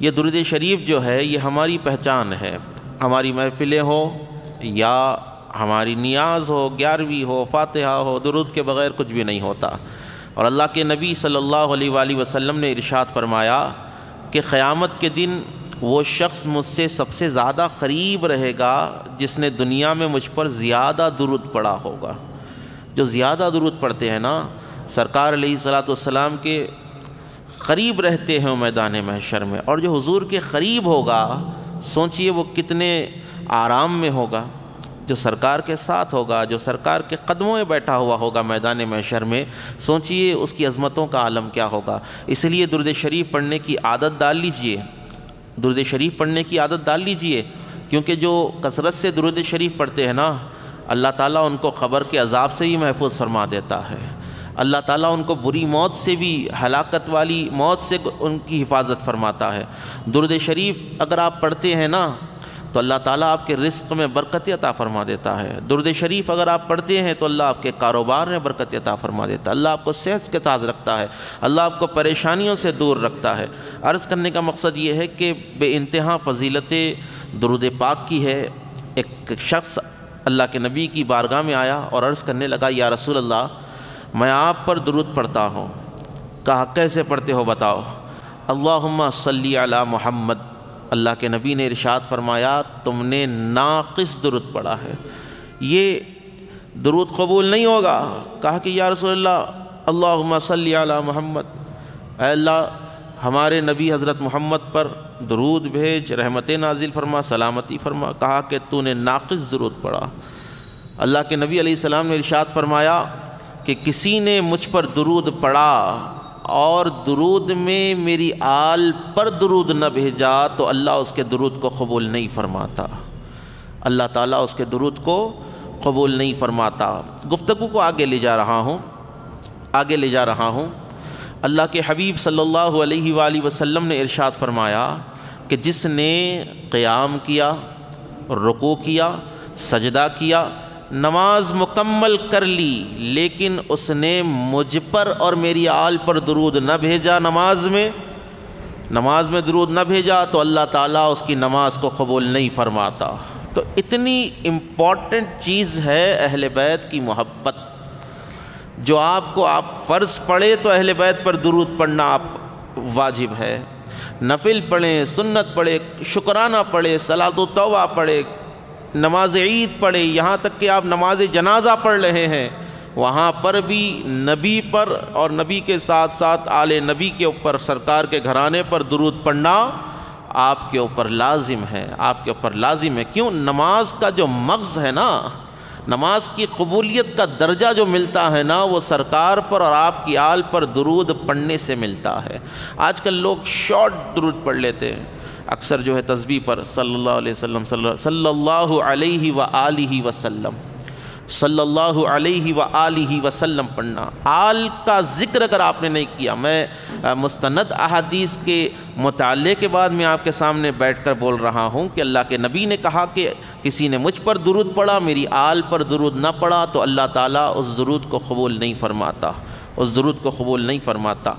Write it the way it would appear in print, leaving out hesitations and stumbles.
یہ درود شریف جو ہے یہ ہماری پہچان ہے. ہماری محفلیں ہو یا ہماری نیاز ہو، 11ویں ہو، فاتحہ ہو، درود کے بغیر کچھ بھی نہیں ہوتا. اور اللہ کے نبی صلی اللہ علیہ وآلہ وسلم نے ارشاد فرمایا کہ قیامت کے دن وہ شخص مجھ سے سب سے زیادہ قریب رہے گا جس نے دنیا میں مجھ پر زیادہ درود پڑھا ہوگا. جو زیادہ درود پڑھتے ہیں نا، سرکار علیہ الصلوۃ والسلام کے قریب رہتے ہیں میدان محشر میں. اور جو حضور کے قریب ہوگا، سوچئے وہ کتنے آرام میں ہوگا. جو سرکار کے ساتھ ہوگا، جو سرکار کے قدموں میں بیٹھا ہوا ہوگا میدان محشر میں، سوچئے اس کی عظمتوں کا عالم کیا ہوگا. اس لیے درود شریف پڑھنے کی عادت ڈال لیجئے، درود شریف پڑھنے کی عادت ڈال لیجئے. کیونکہ جو کثرت سے درود شریف پڑھتے ہیں نا، اللہ تعالیٰ ان کو قبر کے عذاب سے بھی محفوظ فرما دیتا ہے. اللہ تعالیٰ ان کو بری موت سے بھی، ہلاکت والی موت سے ان کی حفاظت فرماتا ہے. درود شریف اگر آپ پڑھتے ہیں نا تو اللہ تعالیٰ آپ کے رزق میں برکت عطا فرما دیتا ہے. درود شریف اگر آپ پڑھتے ہیں تو اللہ آپ کے کاروبار میں برکت عطا فرما دیتا ہے. اللہ آپ کو صحت کے ساتھ رکھتا ہے، اللہ آپ کو پریشانیوں سے دور رکھتا ہے. عرض کرنے کا مقصد یہ ہے کہ بے انتہا فضیلت درود پاک کی ہے. ایک شخص اللہ کے نبی کی بارگاہ میں آیا اور عرض کرنے لگا، یا رسول اللہ، میں آپ پر درود پڑھتا ہوں. کہا کیسے پڑھتے ہو بتاؤ. اللہم صلی علی محمد. اللہ کے نبی نے ارشاد فرمایا تم نے ناقص درود پڑھا ہے، یہ درود قبول نہیں ہوگا. کہا کہ یا رسول اللہ، اللہم صلی علی محمد، اے اللہ ہمارے نبی حضرت محمد پر درود بھیج، رحمت نازل فرما، سلامتی فرما. کہا کہ تو نے ناقص درود پڑھا. اللہ کے نبی علیہ السلام نے ارشاد فرمایا کہ کسی نے مجھ پر درود پڑھا اور درود میں میری آل پر درود نہ بھیجا تو اللہ اس کے درود کو قبول نہیں فرماتا. اللہ تعالیٰ اس کے درود کو قبول نہیں فرماتا. گفتگو کو آگے لے جا رہا ہوں. اللہ کے حبیب صلی اللہ علیہ وآلہ وسلم نے ارشاد فرمایا کہ جس نے قیام کیا، رکوع کیا، سجدہ کیا، نماز مکمل کر لی لیکن اس نے مجھ پر اور میری آل پر درود نہ بھیجا، نماز میں درود نہ بھیجا، تو اللہ تعالیٰ اس کی نماز کو قبول نہیں فرماتا. تو اتنی امپورٹنٹ چیز ہے اہل بیت کی محبت، جو آپ فرض پڑھے تو اہل بیت پر درود پڑھنا آپ واجب ہے. نفل پڑھیں، سنت پڑھیں، شکرانہ پڑھیں، صلاۃ و توبہ پڑھیں، نماز عید پڑھے، یہاں تک کہ آپ نماز جنازہ پڑھ رہے ہیں وہاں پر بھی نبی پر اور نبی کے ساتھ ساتھ آل نبی کے اوپر، سرکار کے گھرانے پر درود پڑھنا آپ کے اوپر لازم ہے، آپ کے اوپر لازم ہے. کیوں؟ نماز کا جو مغز ہے نا، نماز کی قبولیت کا درجہ جو ملتا ہے نا، وہ سرکار پر اور آپ کی آل پر درود پڑھنے سے ملتا ہے. آج کل لوگ شارٹ درود پڑھ لیتے ہیں. اکثر جو ہے تسبیح پر صلی اللہ علیہ وسلم، صلی اللہ علیہ وآلہ وسلم، صلی اللہ علیہ وآلہ وسلم پڑھنا. آل کا ذکر اگر آپ نے نہیں کیا، میں مستند احادیث کے مطالعے کے بعد میں آپ کے سامنے بیٹھ کر بول رہا ہوں کہ اللہ کے نبی نے کہا کہ کسی نے مجھ پر درود پڑھا، میری آل پر درود نہ پڑھا تو اللہ تعالیٰ اس درود کو قبول نہیں فرماتا، اس درود کو قبول نہیں فرماتا.